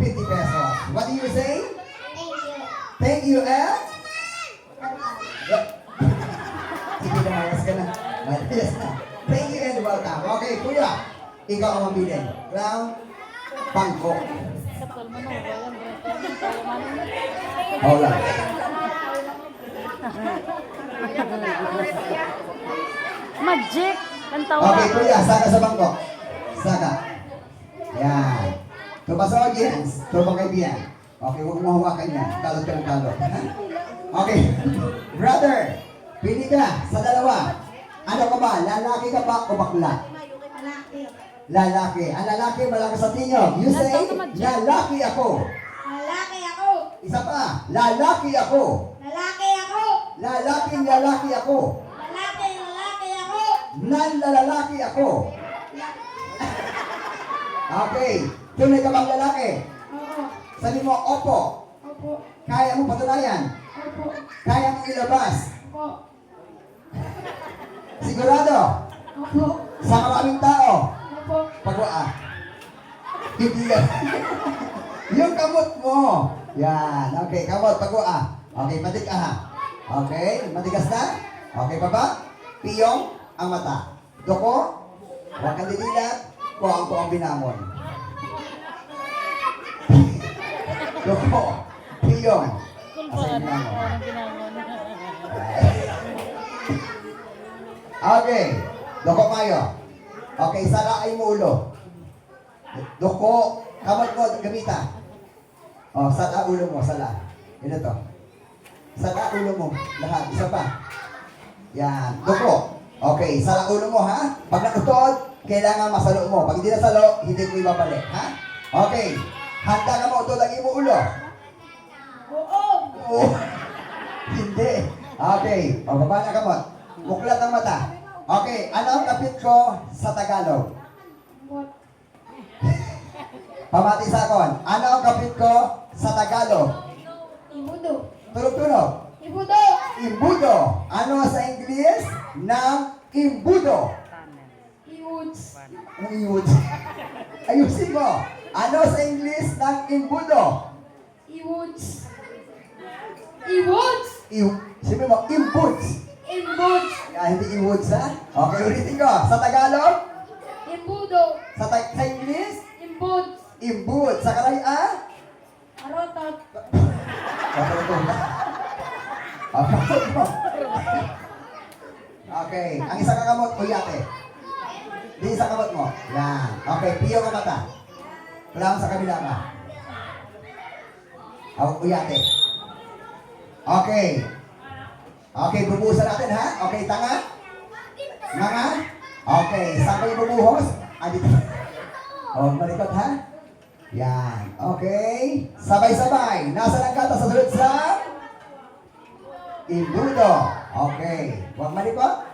50 pesos. What do you say? Thank you. Thank you, and? Sige na, mayas ka na. Mayas na. Thank you and welcome. Okay, kuya. Ikaw ang mamili. Clown, bangko. Hold on. Magic! Kantawa. Okay, kuya, saka sa bangko. Saka. Yan. Tupasok, yes. Tupang kaibigan. Okay, huwag mo hawakan yan. Kalot ka ng kalot. Ha? Okay. Brother, pili ka sa dalawa. Ano ka ba? Lalaki ka ba o bakla? Malaki. Lalaki. Ang lalaki, malakas sa tinyo. You say, lalaki ako. Lalaki ako. Isa pa, lalaki ako. Lalaki ako. Lalaking lalaki ako. Lalaki ako. Nanlalalaki ako. Okay. Tunay ka bang lalaki? Oo. Sabi mo, opo. Opo. Kaya mo patunayan. Opo. Kaya mo ilabas. Opo. Sigurado. Opo. Sa maraming tao. Opo. Pagwaa. Hindi yan. Yung kamot mo. Yan. Okay, kamot, pagwaa. Okay, matik ka ha. Okay, matigas na? Okay pa ba? Piyong ang mata. Doko, huwag kang dililat. Kuwang ko ang binamon. Doko, piyong. Asa yung binamon? Okay, doko mayo. Okay, sala ay mo ulo. Doko, kamot mo, gamita. Oh, sala ulo mo, sala. Ito to. Sala ulo mo, lahat. Isa pa. Yan, doko. Okay, sala ulo mo ha. Pag nakutod, kailangan masalo mo. Pag hindi nasalo, hindi ko ibabalik. Ha? Okay. Handa ka mo, tulagi mo ulo. Oo. Oo. Hindi. Okay. O, baba na kamot. Muklat ang mata. Okay, ano ang kapit ko sa Tagalog? What? Pamati sa akon. Ano ang kapit ko sa Tagalog? Ibudo. Tulog-tulog. Ibudo. Imbudo. Ano sa Ingles ng imbudo? Iwoods. Iwoods. Ayusin mo. Ano sa Ingles ng imbudo? Iwoods. Iwoods. Sabi mo, imboods. Imboods. Hindi iwoods ha? Okay, ulitin ko. Sa Tagalog? Imbudo. Sa Ingles? Imboods. Imboods. Sa Karaya? Arotot. Okay, ang isang kakamot, uyate. Di isang kamot mo. Yan. Okay, piyo ka mata. Clown sa kabila ka. Uyate. Okay. Okay, bubuhusan natin ha? Okay, tanga? Nga? Okay, saan kayo bubuhos? Dito. Malikot ha? Yan. Okay. Sabay-sabay. Nasa lang kata sa sunod sa imbudo. Okay. Huwag malikot.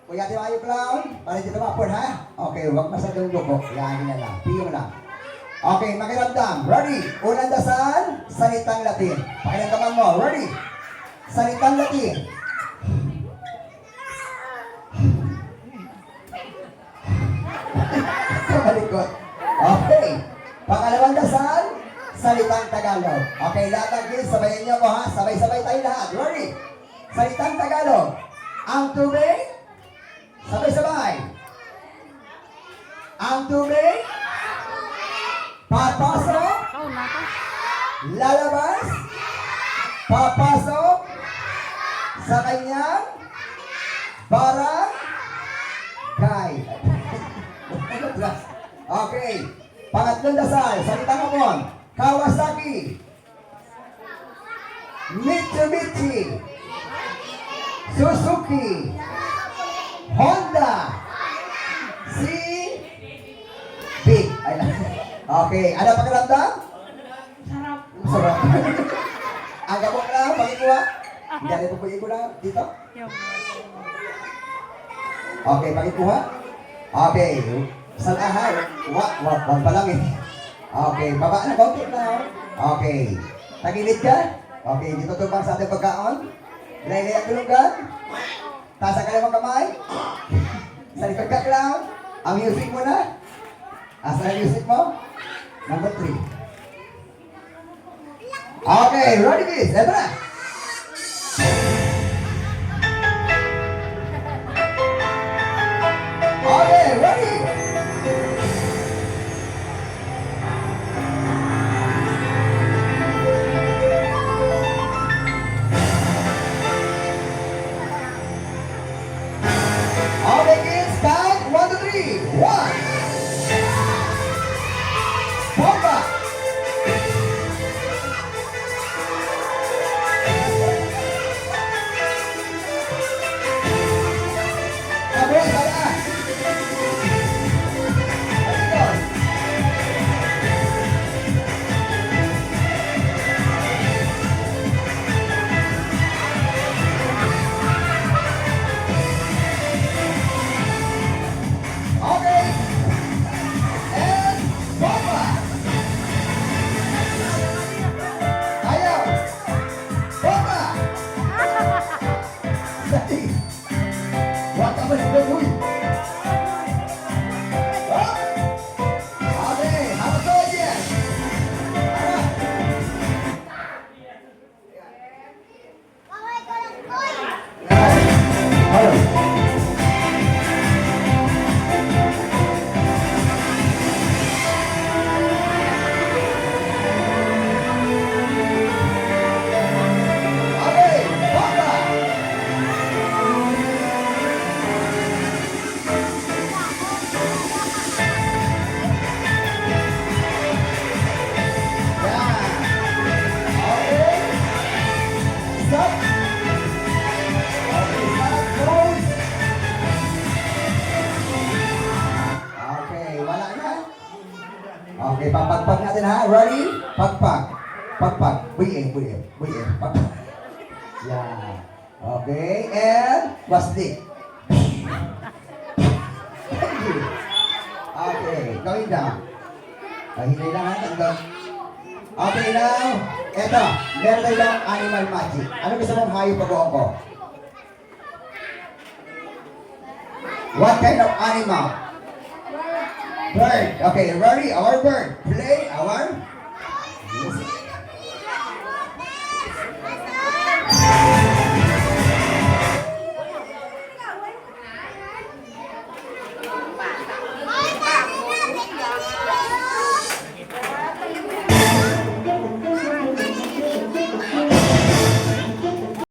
Kuya, di kayo clown. Para dito mapon ha? Okay, huwag masyadong duko. Yan, yan lang. Piyo lang. Okay, makiramdam. Ready? Unang dasal, salitang Latin. Pakiramdaman mo. Ready? Salitang Latin. Malikot. Okay. Pangalawang dasal, salitang Tagalog. Okay, lahat ng kids, sabayan niyo ko ha. Sabay-sabay tayo lahat. Ready? Salitang Tagalog. Ang tubig, sabay-sabay. Ang tubig, papasok, lalabas, papasok, sa kanyang barangay. Okay. Pangatlong dasal, salitang Hapon. Kawasaki, Mitsubishi, Suzuki, Honda, Big. Okay, ano pakiramdam? Sarap. Sarap. Ang gabok na, pakikuha. Hindi natin po pakikuha dito. Okay, pakikuha. Okay. Salahan. Wag pa lang eh. Okay, baba na konti na. Okay. Tagilid ka. Okay, dito tubang sa ating pagkaon. Laylay ang tulungan. Tasa ka lang ang kamay. Sa likod ka clown. Ang music mo na. Asa ang music mo? Number 3. Okay, ready kids? Eto na. Okay, ready? Okay, kids, count 1 to 3. 1. Bomba. Tapos, sala. Ayun. Okay. And bomba. Ayaw. Bomba. Dali. Huwag ka masigay. Oh. Okay, habang to yan. Ano? Ano? Okay, bomba. Yeah. Okay. Stop. Okay, stop. Close. Okay, wala na. Okay, papagpag natin ha. Ready? Pagpag. Pagpag. Buyin. Pagpag. Yeah. Okay, and wasdik. Thank you. Okay, going down. Hindi lang ha, tanggal. Okay, now, eto, meron tayo lang animal magic. Ano gusto mong hayop pag-uong ko? What kind of animal? Bird. Okay, ready? Our bird. Play our